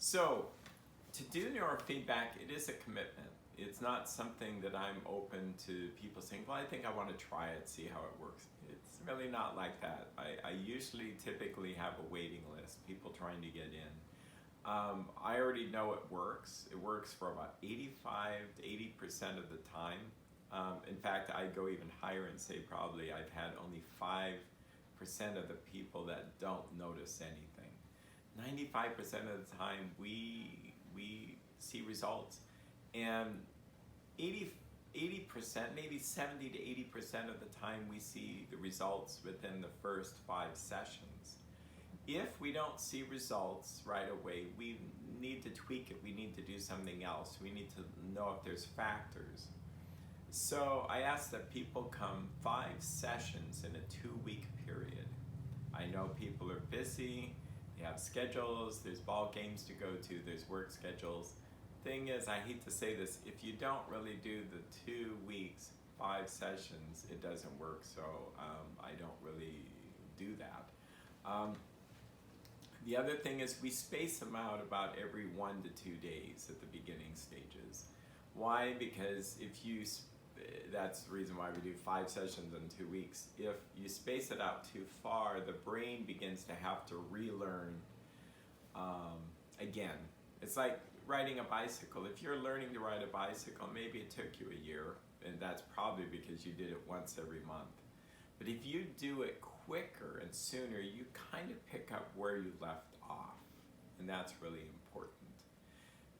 So, to do neurofeedback, it is a commitment. It's not something that I'm open to people saying, well, I think I want to try it, see how it works. It's really not like that. I usually typically have a waiting list, people trying to get in. I already know it works. It works for about 85 to 80% of the time. In fact, I go even higher and say probably I've had only 5% of the people that don't notice anything. 95% of the time we see results, and 80%, maybe 70 to 80% of the time we see the results within the first 5 sessions. If we don't see results right away, we need to tweak it. We need to do something else. We need to know if there's factors. So I ask that people come 5 sessions in a 2-week period. I know people are busy, they have schedules, there's ball games to go to, there's work schedules. Thing is, I hate to say this, if you don't really do the 2 weeks, 5 sessions, it doesn't work, so I don't really do that. The other thing is we space them out about every 1 to 2 days at the beginning stages. Why? Because that's the reason why we do 5 sessions in 2 weeks. If you space it out too far, the brain begins to have to relearn again. It's like riding a bicycle. If you're learning to ride a bicycle, maybe it took you a year, and that's probably because you did it once every month. But if you do it quicker and sooner, you kind of pick up where you left off, and that's really important.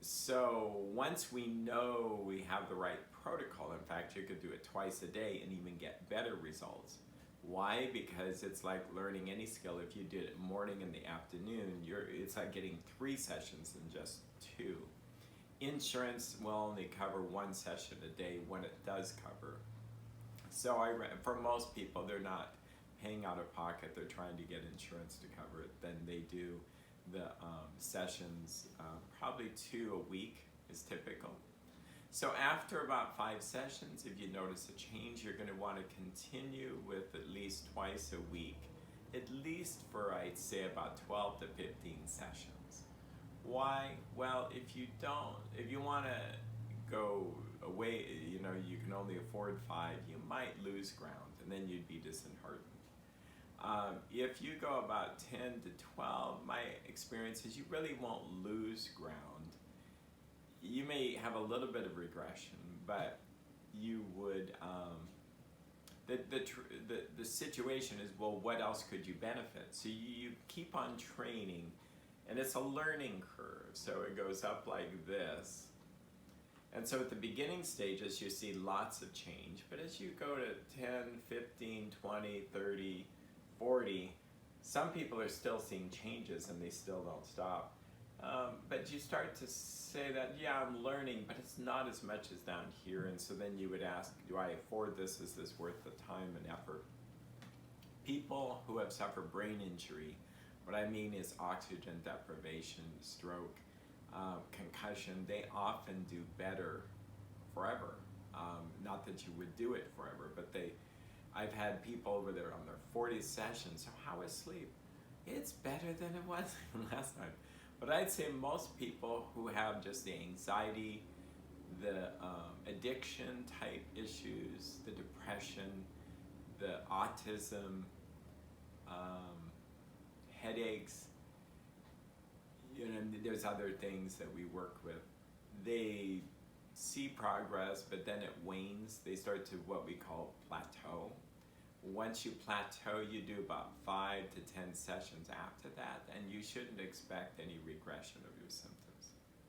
So once we know we have the right protocol, in fact, you could do it twice a day and even get better results. Why? Because it's like learning any skill. If you did it morning and the afternoon, it's like getting 3 sessions in just 2. Insurance will only cover 1 session a day when it does cover. So for most people, they're not paying out of pocket. They're trying to get insurance to cover it. Then they do the sessions, probably 2 a week is typical. So after about 5 sessions, if you notice a change, you're going to want to continue with at least twice a week, at least for, I'd say, about 12 to 15 sessions. Why? Well, if you want to go away, you can only afford 5, you might lose ground, and then you'd be disheartened. If you go about 10 to 12, my experience is you really won't lose ground. You may have a little bit of regression, but you would, the situation is, well, what else could you benefit? So you keep on training, and it's a learning curve, so it goes up like this. And so at the beginning stages, you see lots of change, but as you go to 10, 15, 20, 30, 40, some people are still seeing changes and they still don't stop. But you start to say that, yeah, I'm learning, but it's not as much as down here. And so then you would ask, do I afford this? Is this worth the time and effort? People who have suffered brain injury, what I mean is oxygen deprivation, stroke, concussion, they often do better forever. Not that you would do it forever, but I've had people over there on their 40th session, so how is sleep? It's better than it was last time. But I'd say most people who have just the anxiety, the addiction type issues, the depression, the autism, headaches, there's other things that we work with. They see progress, but then it wanes. They start to what we call plateau. Once you plateau, you do about 5 to 10 sessions after that, and you shouldn't expect any regression of your symptoms.